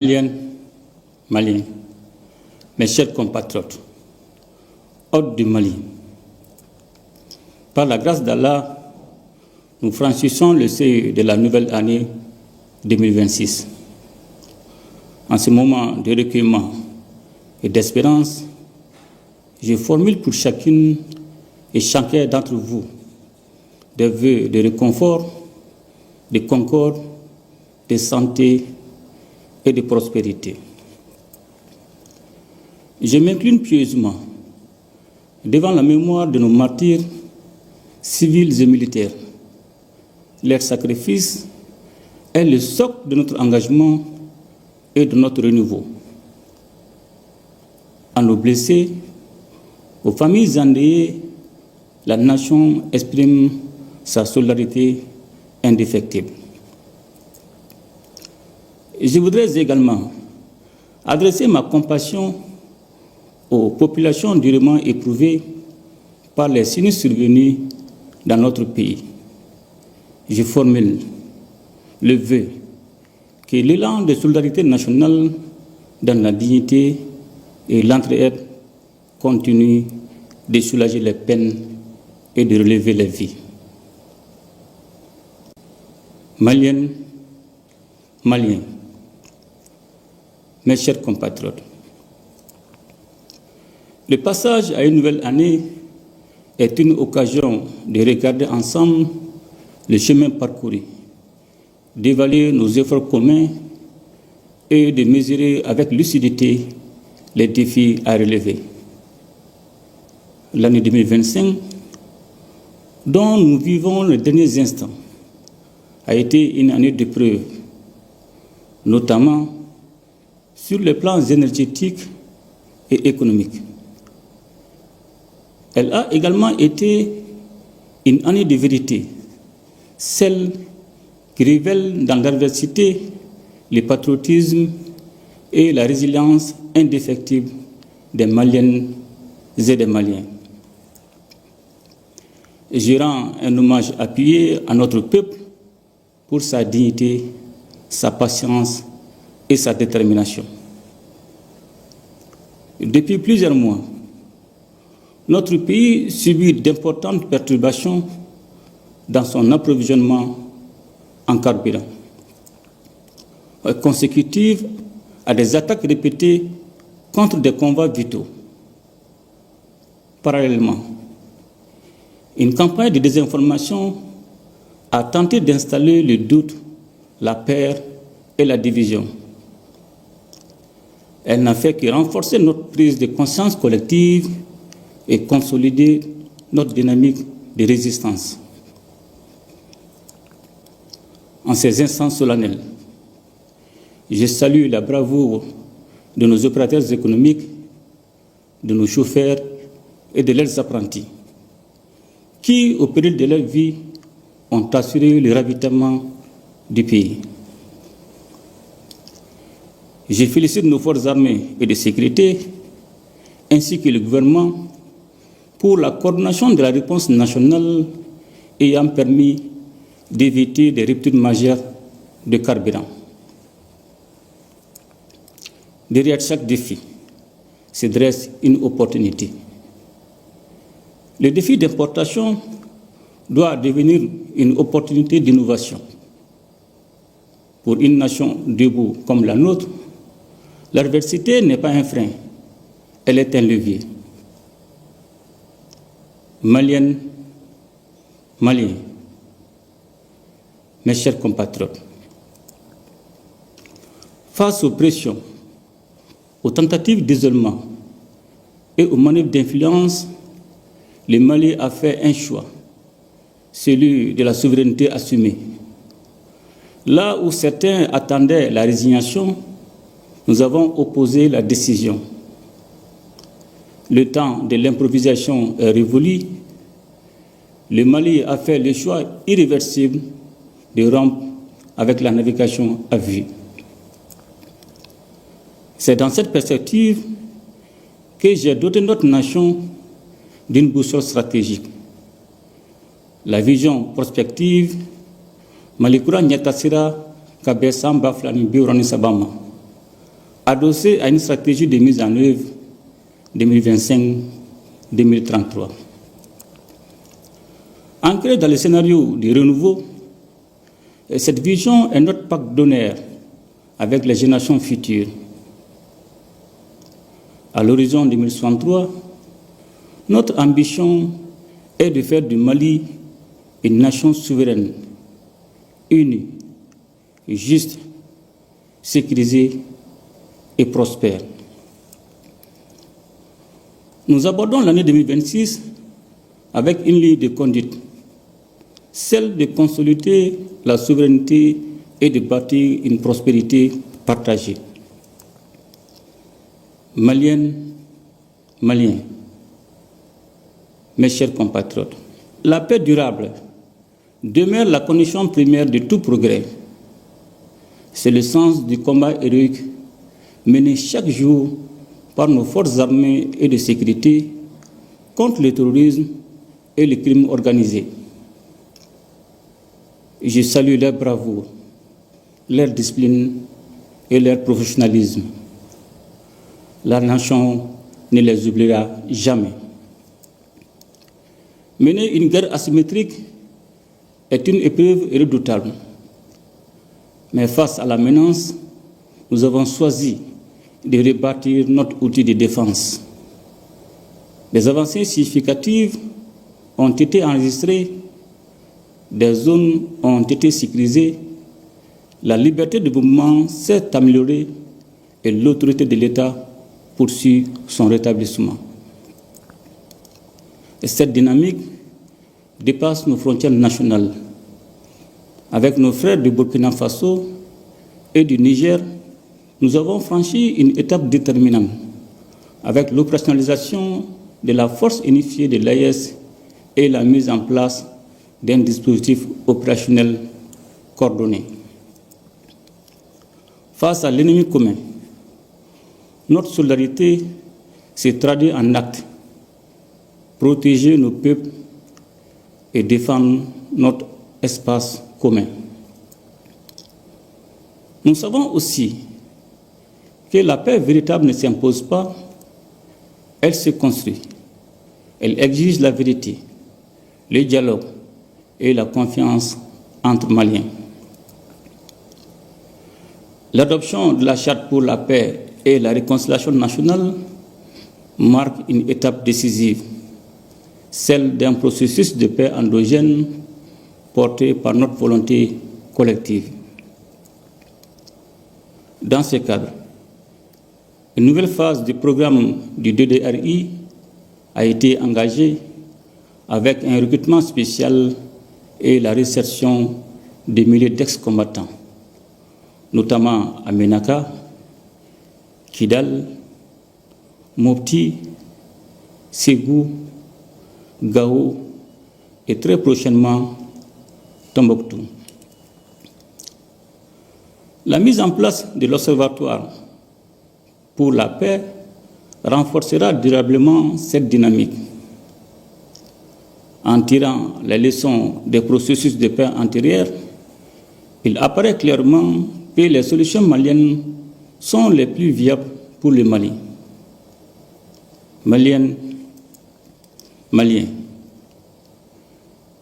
Maliennes, Maliens, mes chers compatriotes, hôtes du Mali, par la grâce d'Allah, nous franchissons le seuil de la nouvelle année 2026. En ce moment de recueillement et d'espérance, je formule pour chacune et chacun d'entre vous des vœux de réconfort, de concorde, de santé et de prospérité. Je m'incline pieusement devant la mémoire de nos martyrs civils et militaires. Leur sacrifice est le socle de notre engagement et de notre renouveau. À nos blessés, aux familles endeuillées, la nation exprime sa solidarité indéfectible. Je voudrais également adresser ma compassion aux populations durement éprouvées par les sinistres survenus dans notre pays. Je formule le vœu que l'élan de solidarité nationale dans la dignité et l'entraide continue de soulager les peines et de relever les vies. Maliennes, Maliens, mes chers compatriotes, le passage à une nouvelle année est une occasion de regarder ensemble le chemin parcouru, d'évaluer nos efforts communs et de mesurer avec lucidité les défis à relever. L'année 2025, dont nous vivons les derniers instants, a été une année d'épreuve, notamment sur les plans énergétiques et économiques. Elle a également été une année de vérité, celle qui révèle dans l'adversité le patriotisme et la résilience indéfectible des Maliennes et des Maliens. Je rends un hommage appuyé à notre peuple pour sa dignité, sa patience et sa détermination. Depuis plusieurs mois, notre pays subit d'importantes perturbations dans son approvisionnement en carburant, consécutives à des attaques répétées contre des convois vitaux. Parallèlement, une campagne de désinformation a tenté d'installer le doute, la peur et la division. Elle n'a fait que renforcer notre prise de conscience collective et consolider notre dynamique de résistance. En ces instants solennels, je salue la bravoure de nos opérateurs économiques, de nos chauffeurs et de leurs apprentis, qui, au péril de leur vie, ont assuré le ravitaillement du pays. Je félicite nos forces armées et de sécurité, ainsi que le gouvernement, pour la coordination de la réponse nationale ayant permis d'éviter des ruptures majeures de carburant. Derrière chaque défi se dresse une opportunité. Le défi d'importation doit devenir une opportunité d'innovation. Pour une nation debout comme la nôtre, l'adversité n'est pas un frein, elle est un levier. Maliennes, Maliens, mes chers compatriotes, face aux pressions, aux tentatives d'isolement et aux manœuvres d'influence, le Mali a fait un choix, celui de la souveraineté assumée. Là où certains attendaient la résignation, nous avons opposé la décision. Le temps de l'improvisation est révolu. Le Mali a fait le choix irréversible de rompre avec la navigation à vue. C'est dans cette perspective que j'ai doté notre nation d'une boussole stratégique. La vision prospective Malikura Nyatasira Kabesamba Flani Biurani Sabama adossée à une stratégie de mise en œuvre 2025-2033. Ancrée dans le scénario du renouveau, cette vision est notre pacte d'honneur avec les générations futures. À l'horizon 2063, notre ambition est de faire du Mali une nation souveraine, unie, juste, sécurisée et prospère. Nous abordons l'année 2026 avec une ligne de conduite, celle de consolider la souveraineté et de bâtir une prospérité partagée. Maliennes, Maliens, mes chers compatriotes, la paix durable demeure la condition première de tout progrès. C'est le sens du combat héroïque mené chaque jour par nos forces armées et de sécurité contre le terrorisme et le crime organisé. Je salue leur bravoure, leur discipline et leur professionnalisme. La nation ne les oubliera jamais. Mener une guerre asymétrique est une épreuve redoutable. Mais face à la menace, nous avons choisi de rebâtir notre outil de défense. Des avancées significatives ont été enregistrées, des zones ont été sécurisées, la liberté de mouvement s'est améliorée et l'autorité de l'État poursuit son rétablissement. Et cette dynamique dépasse nos frontières nationales. Avec nos frères du Burkina Faso et du Niger, nous avons franchi une étape déterminante avec l'opérationnalisation de la force unifiée de l'AES et la mise en place d'un dispositif opérationnel coordonné. Face à l'ennemi commun, notre solidarité s'est traduite en actes. Protéger nos peuples et défendre notre espace commun. Nous savons aussi que la paix véritable ne s'impose pas, elle se construit. Elle exige la vérité, le dialogue et la confiance entre Maliens. L'adoption de la Charte pour la paix et la réconciliation nationale marque une étape décisive, celle d'un processus de paix endogène porté par notre volonté collective. Dans ce cadre, une nouvelle phase du programme du DDRI a été engagée avec un recrutement spécial et la réinsertion des milliers d'ex-combattants, notamment à Ménaka, Kidal, Mopti, Ségou, Gao et très prochainement Tombouctou. La mise en place de l'Observatoire pour la paix renforcera durablement cette dynamique. En tirant les leçons des processus de paix antérieurs, il apparaît clairement que les solutions maliennes sont les plus viables pour le Mali. Maliennes, Maliens,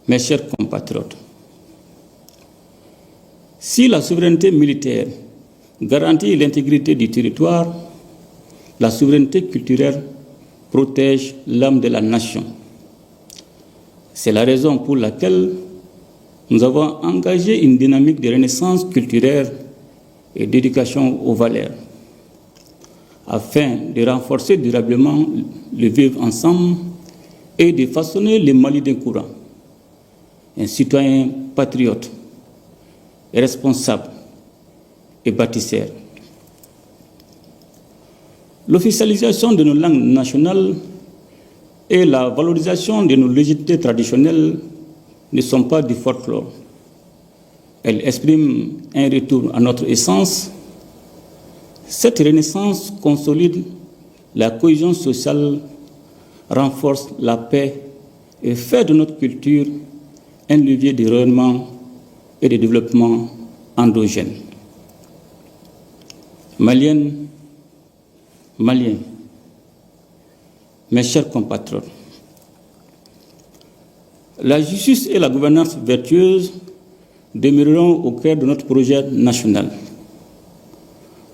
mes chers compatriotes, si la souveraineté militaire garantit l'intégrité du territoire, la souveraineté culturelle protège l'âme de la nation. C'est la raison pour laquelle nous avons engagé une dynamique de renaissance culturelle et d'éducation aux valeurs, afin de renforcer durablement le vivre ensemble et de façonner le Mali d'un courant, un citoyen patriote, responsable et bâtisseur. L'officialisation de nos langues nationales et la valorisation de nos légitimités traditionnelles ne sont pas du folklore. Elles expriment un retour à notre essence. Cette renaissance consolide la cohésion sociale, renforce la paix et fait de notre culture un levier de rayonnement et de développement endogène. Maliennes, Maliens, mes chers compatriotes, la justice et la gouvernance vertueuse demeureront au cœur de notre projet national.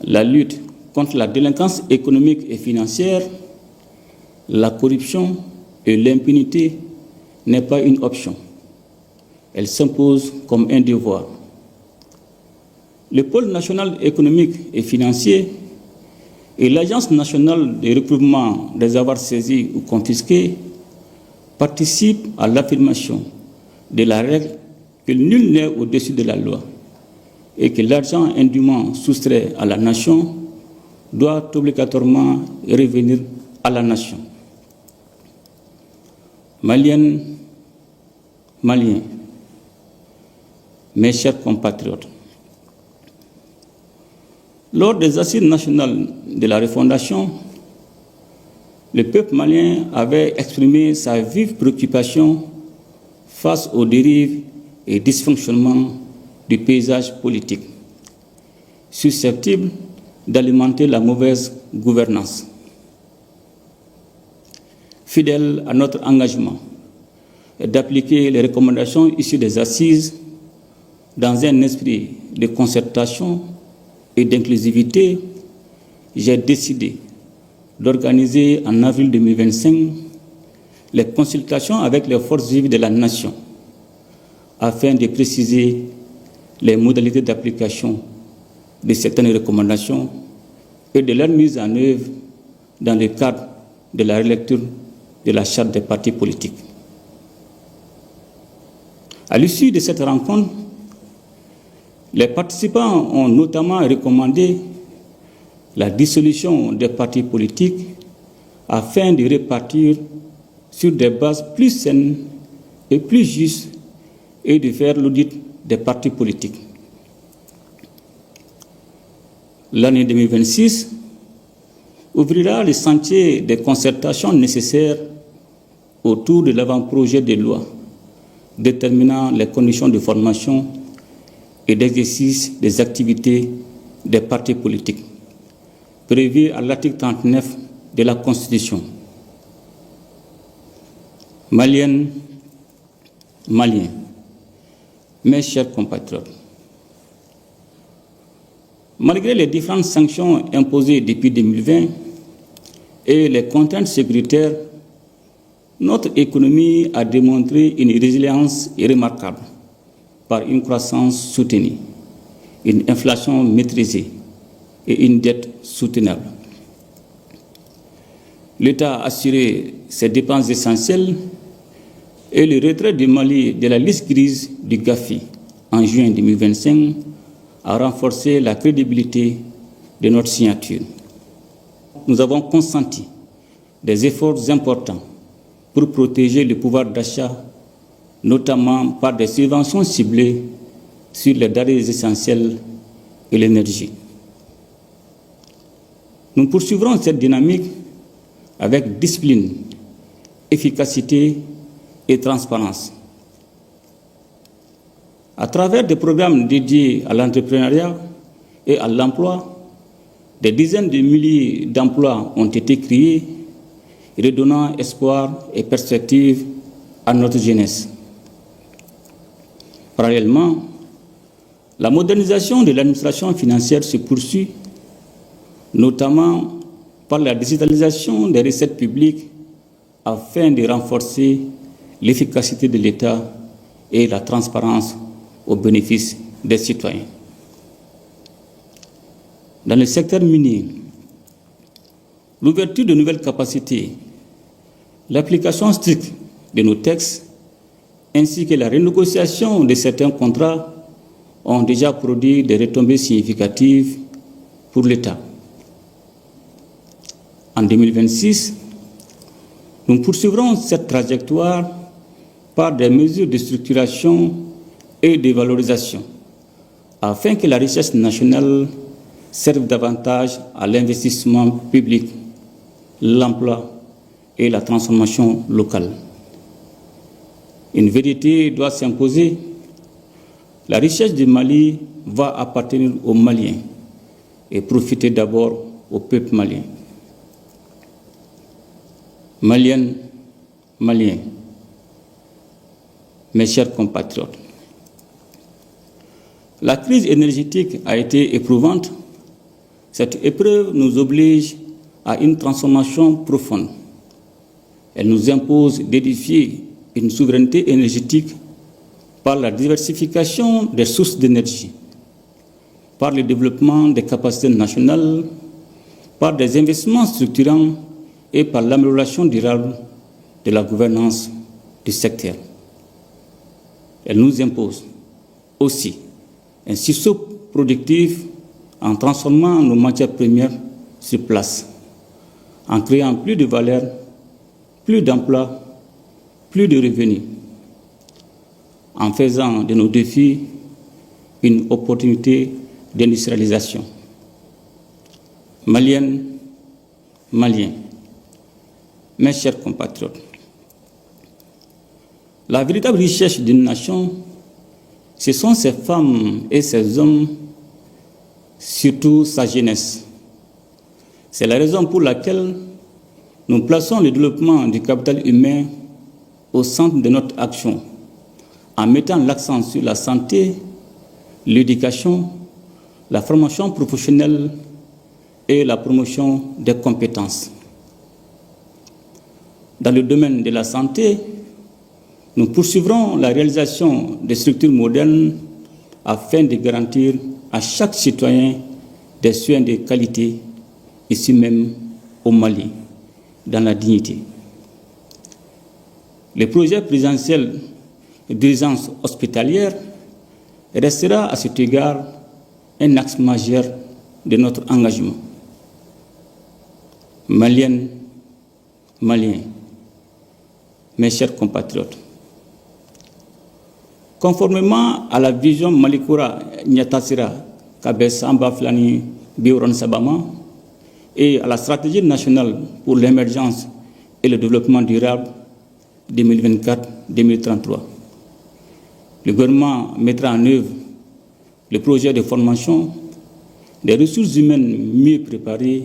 La lutte contre la délinquance économique et financière, la corruption et l'impunité n'est pas une option. Elle s'impose comme un devoir. Le pôle national économique et financier et l'Agence nationale de recouvrement des avoirs saisis ou confisqués participent à l'affirmation de la règle que nul n'est au-dessus de la loi et que l'argent indûment soustrait à la nation doit obligatoirement revenir à la nation. Maliennes, Maliens, mes chers compatriotes, lors des assises nationales de la refondation, le peuple malien avait exprimé sa vive préoccupation face aux dérives et dysfonctionnements du paysage politique, susceptibles d'alimenter la mauvaise gouvernance. Fidèle à notre engagement d'appliquer les recommandations issues des assises dans un esprit de concertation et d'inclusivité, j'ai décidé d'organiser en avril 2025 les consultations avec les forces vives de la nation afin de préciser les modalités d'application de certaines recommandations et de leur mise en œuvre dans le cadre de la relecture de la charte des partis politiques. À l'issue de cette rencontre, les participants ont notamment recommandé la dissolution des partis politiques afin de repartir sur des bases plus saines et plus justes et de faire l'audit des partis politiques. L'année 2026 ouvrira le sentier des concertations nécessaires autour de l'avant-projet de loi déterminant les conditions de formation et d'exercice des activités des partis politiques, prévu à l'article 39 de la Constitution. Maliennes, Maliens, mes chers compatriotes, malgré les différentes sanctions imposées depuis 2020 et les contraintes sécuritaires, notre économie a démontré une résilience remarquable par une croissance soutenue, une inflation maîtrisée et une dette soutenable. L'État a assuré ses dépenses essentielles et le retrait du Mali de la liste grise du GAFI en juin 2025 a renforcé la crédibilité de notre signature. Nous avons consenti des efforts importants pour protéger le pouvoir d'achat, notamment par des subventions ciblées sur les denrées essentielles et l'énergie. Nous poursuivrons cette dynamique avec discipline, efficacité et transparence. À travers des programmes dédiés à l'entrepreneuriat et à l'emploi, des dizaines de milliers d'emplois ont été créés, redonnant espoir et perspective à notre jeunesse. Parallèlement, la modernisation de l'administration financière se poursuit, notamment par la digitalisation des recettes publiques afin de renforcer l'efficacité de l'État et la transparence au bénéfice des citoyens. Dans le secteur minier, l'ouverture de nouvelles capacités, l'application stricte de nos textes, ainsi que la renégociation de certains contrats ont déjà produit des retombées significatives pour l'État. En 2026, nous poursuivrons cette trajectoire par des mesures de structuration et de valorisation, afin que la richesse nationale serve davantage à l'investissement public, l'emploi et la transformation locale. Une vérité doit s'imposer. La richesse du Mali va appartenir aux Maliens et profiter d'abord au peuple malien. Maliennes, Maliens, mes chers compatriotes, la crise énergétique a été éprouvante. Cette épreuve nous oblige à une transformation profonde. Elle nous impose d'édifier une souveraineté énergétique par la diversification des sources d'énergie, par le développement des capacités nationales, par des investissements structurants et par l'amélioration durable de la gouvernance du secteur. Elle nous impose aussi un sursaut productif en transformant nos matières premières sur place, en créant plus de valeur, plus d'emplois, plus de revenus, en faisant de nos défis une opportunité d'industrialisation. Maliennes, Maliens, mes chers compatriotes, la véritable richesse d'une nation, ce sont ses femmes et ses hommes, surtout sa jeunesse. C'est la raison pour laquelle nous plaçons le développement du capital humain au centre de notre action, en mettant l'accent sur la santé, l'éducation, la formation professionnelle et la promotion des compétences. Dans le domaine de la santé, nous poursuivrons la réalisation des structures modernes afin de garantir à chaque citoyen des soins de qualité, ici même au Mali, dans la dignité. Le projet présidentiel d'urgence hospitalière restera à cet égard un axe majeur de notre engagement. Maliennes, Maliens, mes chers compatriotes, conformément à la vision Malikura Nyatasira Kabesamba Flani Biuron Sabama et à la stratégie nationale pour l'émergence et le développement durable 2024-2033, le gouvernement mettra en œuvre le projet de formation des ressources humaines mieux préparées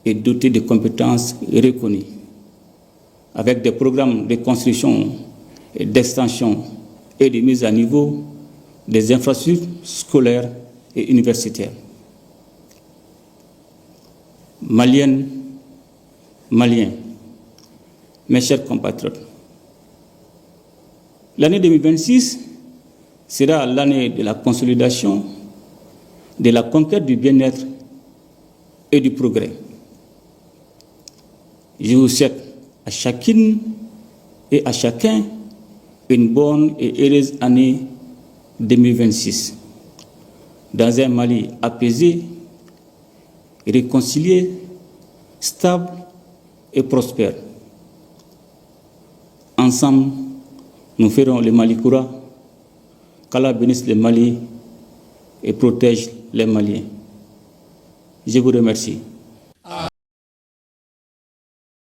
et dotées de compétences reconnues, avec des programmes de construction et d'extension et de mise à niveau des infrastructures scolaires et universitaires. Maliennes, Maliens, mes chers compatriotes, l'année 2026 sera l'année de la consolidation, de la conquête du bien-être et du progrès. Je vous souhaite à chacune et à chacun une bonne et heureuse année 2026, dans un Mali apaisé, réconcilié, stable et prospère. Ensemble, nous ferons le Mali Koura, qu'Allah bénisse le Mali et protège les Maliens. Je vous remercie.